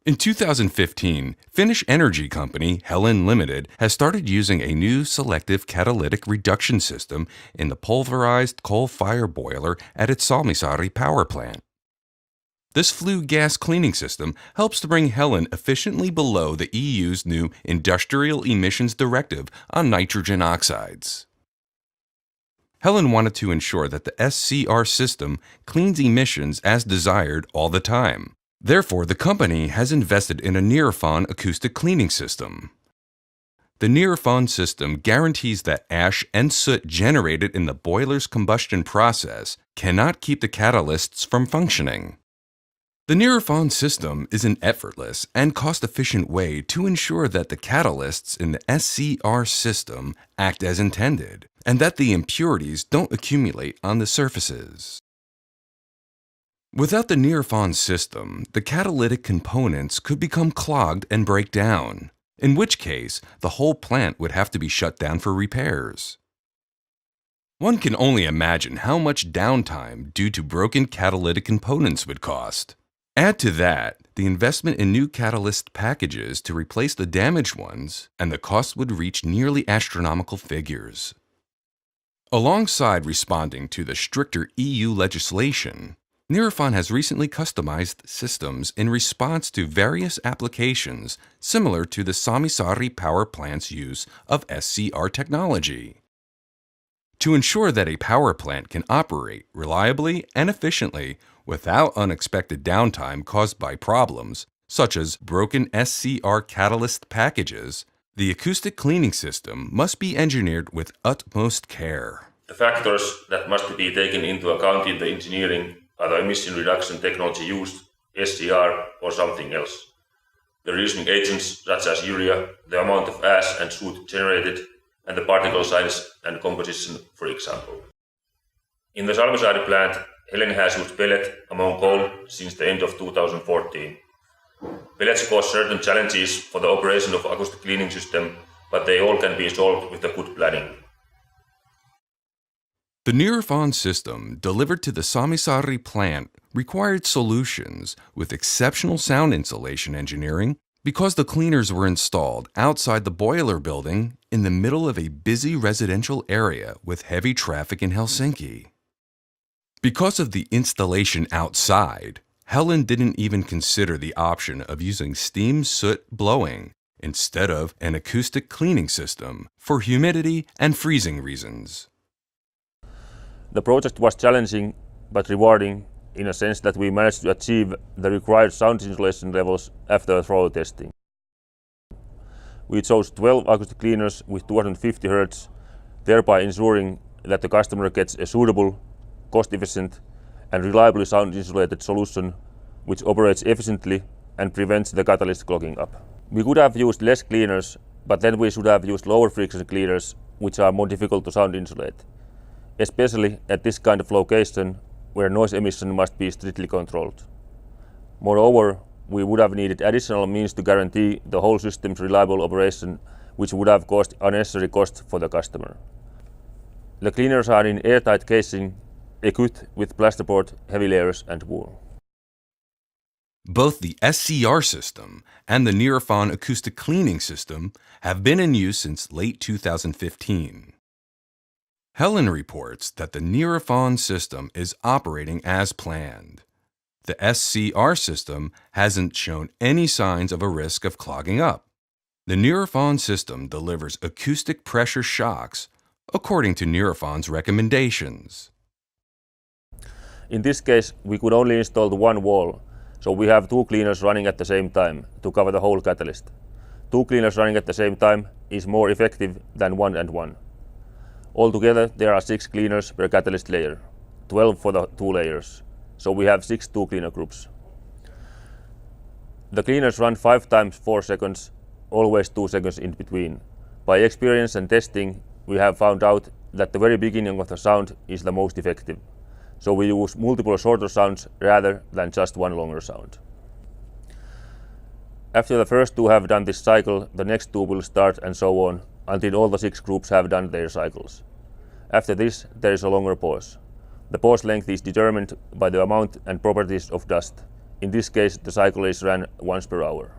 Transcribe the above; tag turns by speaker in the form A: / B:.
A: In 2015, Finnish energy company Helen Limited has started using a new selective catalytic reduction system in the pulverized coal fire boiler at its Salmisaari power plant. This flue gas cleaning system helps to bring Helen efficiently below the EU's new Industrial Emissions Directive on nitrogen oxides. Helen wanted to ensure that the SCR system cleans emissions as desired all the time. Therefore, the company has invested in a Nirafon acoustic cleaning system. The Nirafon system guarantees that ash and soot generated in the boiler's combustion process cannot keep the catalysts from functioning. The Nirafon system is an effortless and cost-efficient way to ensure that the catalysts in the SCR system act as intended, and that the impurities don't accumulate on the surfaces. Without the Nirafon system, the catalytic components could become clogged and break down, in which case the whole plant would have to be shut down for repairs. One can only imagine how much downtime due to broken catalytic components would cost. Add to that the investment in new catalyst packages to replace the damaged ones, and the cost would reach nearly astronomical figures. Alongside responding to the stricter EU legislation, Nirafon has recently customized systems in response to various applications similar to the Salmisaari power plant's use of SCR technology. To ensure that a power plant can operate reliably and efficiently without unexpected downtime caused by problems, such as broken SCR catalyst packages, the acoustic cleaning system must be engineered with utmost care.
B: The factors that must be taken into account in the engineering are the emission reduction technology used, SCR, or something else. The reducing agents such as urea, the amount of ash and soot generated, and the particle size and composition, for example. In the Salmisaari plant, Helen has used pellet among coal since the end of 2014. Pellets cause certain challenges for the operation of acoustic cleaning system, but they all can be solved with a good planning.
A: The Nirafon system delivered to the Salmisaari plant required solutions with exceptional sound insulation engineering because the cleaners were installed outside the boiler building in the middle of a busy residential area with heavy traffic in Helsinki. Because of the installation outside, Helen didn't even consider the option of using steam soot blowing instead of an acoustic cleaning system for humidity and freezing reasons.
B: The project was challenging but rewarding in a sense that we managed to achieve the required sound insulation levels after a thorough testing. We chose 12 acoustic cleaners with 250 Hz, thereby ensuring that the customer gets a suitable, cost-efficient and reliably sound insulated solution which operates efficiently and prevents the catalyst clogging up. We could have used less cleaners, but then we should have used lower frequency cleaners which are more difficult to sound insulate, especially at this kind of location where noise emission must be strictly controlled. Moreover, we would have needed additional means to guarantee the whole system's reliable operation, which would have caused unnecessary cost for the customer. The cleaners are in airtight casing, equipped with plasterboard, heavy layers and wool.
A: Both the SCR system and the Nirafon acoustic cleaning system have been in use since late 2015. Helen reports that the Nirafon system is operating as planned. The SCR system hasn't shown any signs of a risk of clogging up. The Nirafon system delivers acoustic pressure shocks according to Nirafon's recommendations.
B: In this case, we could only install the one wall, so we have two cleaners running at the same time to cover the whole catalyst. Two cleaners running at the same time is more effective than one and one. Altogether, there are 6 cleaners per catalyst layer, 12 for the 2 layers, so we have 6 two-cleaner groups. The cleaners run 5 times 4 seconds, always 2 seconds in between. By experience and testing, we have found out that the very beginning of the sound is the most effective, so we use multiple shorter sounds rather than just one longer sound. After the first 2 have done this cycle, the next 2 will start and so on, until all the 6 groups have done their cycles. After this, there is a longer pause. The pause length is determined by the amount and properties of dust, In this case, the cycle is ran once per hour.